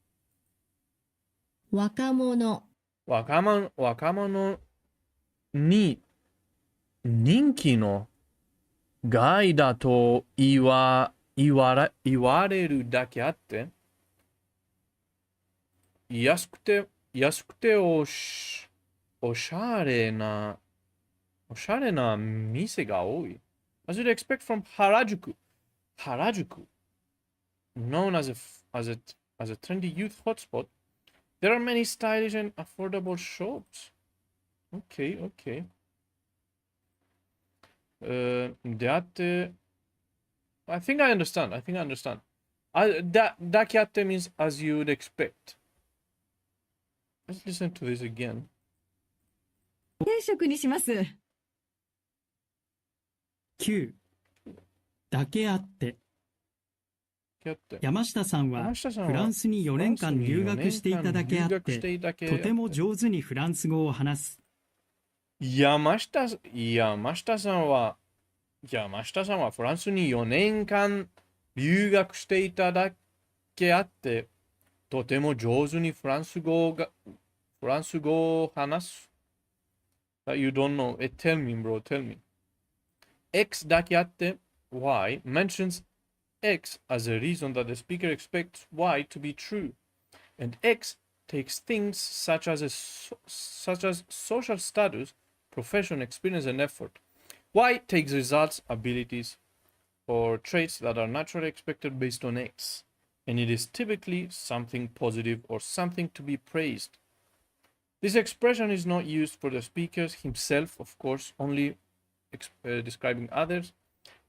に人気のガイだと言われるだけあって安くておしゃれな店が多い As you'd expect from Harajuku, known as a trendy youth hotspot, there are many stylish and affordable shops. Okay. であって、I think I understand. Dakiatte means as you would expect. Let's listen to this again. 定食にします。9だけあって山下さんはフランスに4年間留学していただけあってとても上手にフランス語を話す。山下さんはフランスに4年間留学していただけあってとても上手にフランス語を話す。That you don't know. Tell me, bro. Tell me. X だけあって Y mentions X as a reason that the speaker expects Y to be true. And X takes things such as social status, profession, experience, and effort. Y takes results, abilities, or traits that are naturally expected based on X. And it is typically something positive or something to be praised. This expression is not used for the speaker himself, of course, only describing others.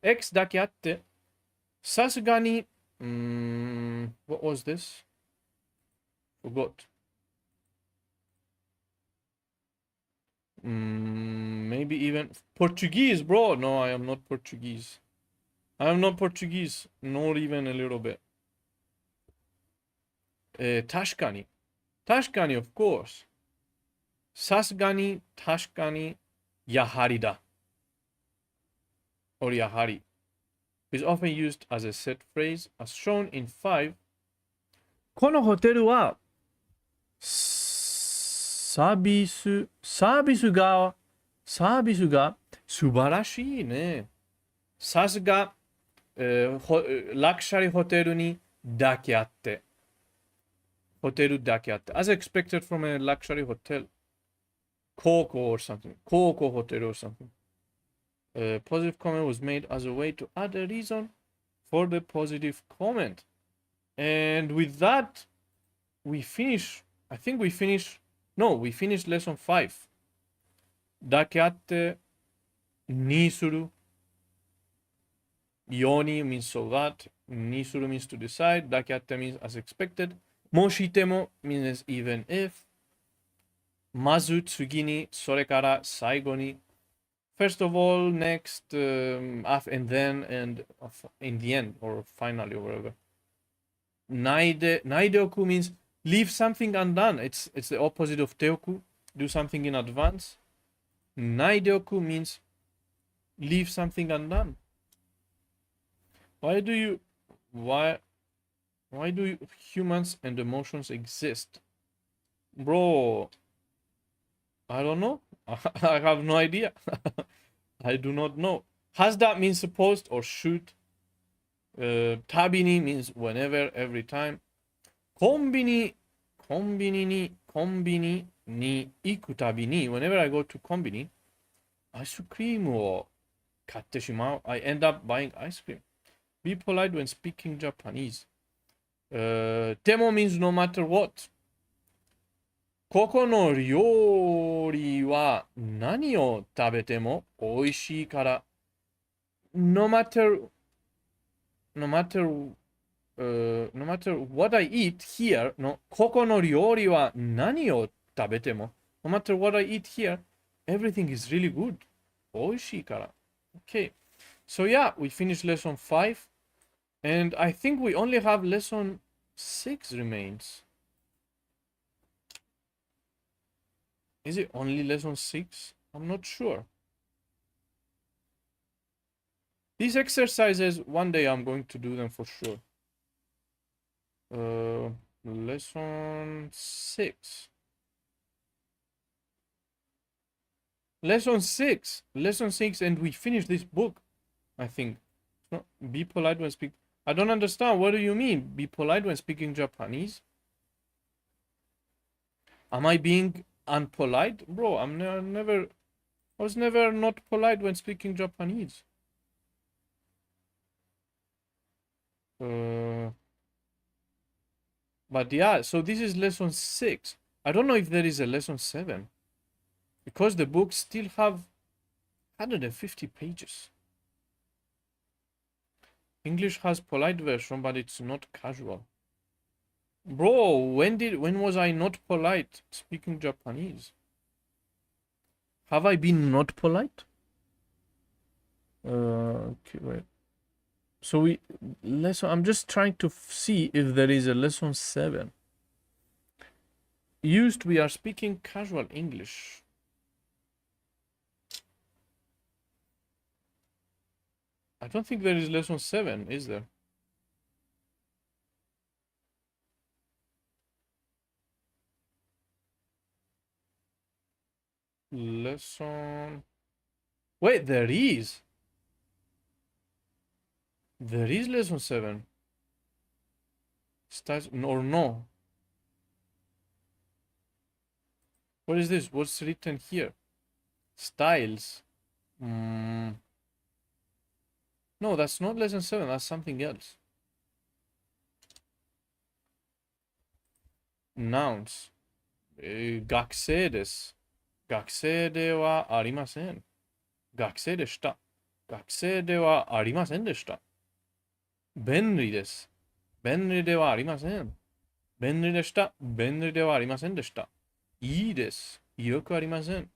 X だけあって、さすがに、what was this? Forgot. Maybe even Portuguese, bro. No, I am not Portuguese. Not even a little bit. 確かに、of course. さすがに、確かに、やはりだ。or やはり is often used as a set phrase as shown in 5. このホテルはサービスが素晴らしいね。さすが、ラクシャリーホテルにだけあって。ホテルだけあって。As expected from a luxury hotel. Coco or something. Coco hotel or something. Positive comment was made as a way to add a reason for the positive comment. And with that, we finished lesson 5. だけあってにする。ように means so that. にする means to decide. だけあって means as expected. もしても means even if. まず次に、それから最後に。First of all, next, and then, and in the end, or finally, or whatever. ないでおく means leave something undone. It's the opposite of ておく. Do something in advance. ないでおく means leave something undone. Why do humans and emotions exist? Bro, I don't know. I have no idea. I do not know. Has that means supposed or should? Tabini means whenever, every time. コンビニに行くたびに whenever I go to コンビニアイスクリームを買ってしまう I end up buying ice cream. Be polite when speaking Japanese. でも means no matter what. ここの料理は何を食べても美味しいから no matter what I eat here のここの料理は何を食べても no matter what I eat here everything is really good 美味しいから Okay, so yeah, we finished lesson 5 and I think we only have lesson 6 remains. Is it only lesson 6? I'm not sure. These exercises, one day I'm going to do them for sure. Lesson 6. Lesson 6, and we finish this book, I think. No, be polite when speaking. I don't understand. What do you mean? Be polite when speaking Japanese? Am I being unpolite? Bro, I was never not polite when speaking Japanese. But yeah, so this is lesson 6. I don't know if there is a lesson 7. Because the books still have 150 pages. English has polite version, but it's not casual. Bro, when was I not polite speaking Japanese? Have I been not polite? Okay, wait. So I'm just trying to see if there is a lesson 7. Used, we are speaking casual English. I don't think there is lesson 7, is there? Lesson... Wait, there is. There is lesson 7. Starts or no? What is this? What's written here? Styles. No, that's not lesson 7. That's something else. Nouns. 学生です。学生ではありません。学生でした。学生ではありませんでした。便利です。便利ではありません。便利でした。便利ではありませんでした。いいです。よくありません。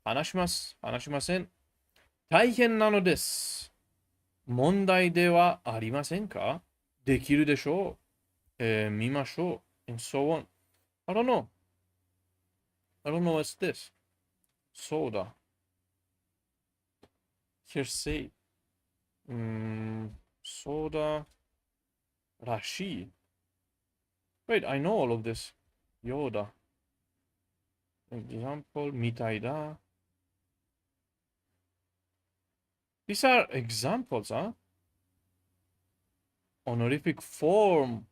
話します。話しません。大変なのです。問題ではありませんか？できるでしょう。見ましょう。And so on. I don't know. I don't know what's this. そうだ。Here say. そうだ。らしい。Wait, I know all of this. ようだ。Example, みたいだ。These are examples, huh? Honorific form.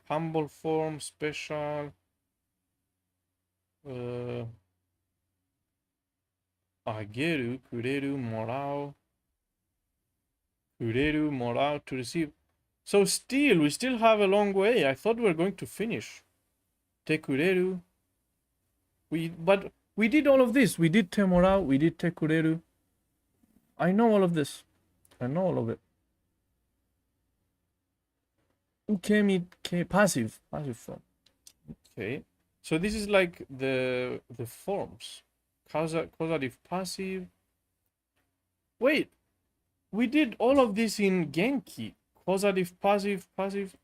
Humble form, special. あげる、くれる、もらう。くれる、もらう、to receive. So still, we still have a long way. I thought we were going to finish. てくれる. But we did all of this. We did てもらう. We did てくれる. I know all of this. I know all of it. Passive form. Okay. So this is like the forms. Causative, passive. Wait. We did all of this in Genki. Causative, passive.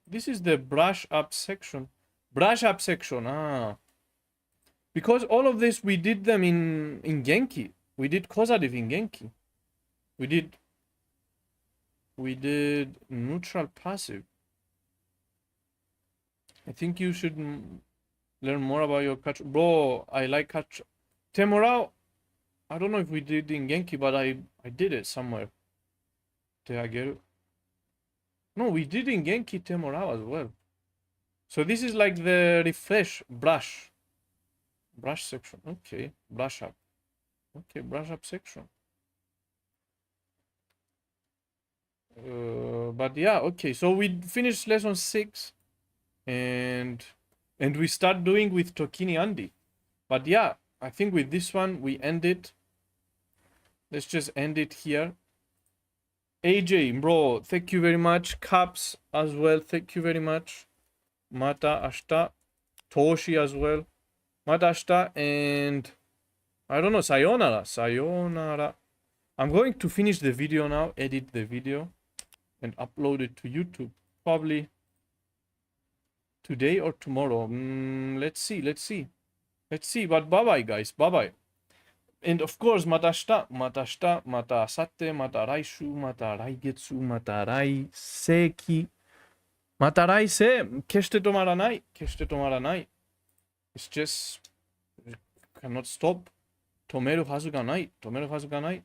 This is the brush up section. Brush up section. Because all of this we did them in Genki. We did causative in Genki. We did neutral passive. I think you should learn more about your catch. Bro, I like catch. Temorao, I don't know if we did in Genki, but I did it somewhere. Teageru. No, we did in Genki Temorao as well. So this is like the refresh brush. Brush section. Okay, brush up. Okay, brush up section. But yeah, okay. So we finished lesson 6, and we start doing with Tokini Andi. But yeah, I think with this one we end it. Let's just end it here. AJ, bro, thank you very much. Caps as well, thank you very much. Mata ashita. Toshi as well. Mata ashita, and I don't know, sayonara. Sayonara. I'm going to finish the video now, edit the video, and upload it to YouTube. Probably today or tomorrow. Let's see. But bye-bye, guys. Bye-bye. And of course, また明日、また明日、また明後日、また来週、また来月、また来世紀、また来世、決して止まらない。決して止まらない。It's just cannot stop. 止めるはずがない。止めるはずがない。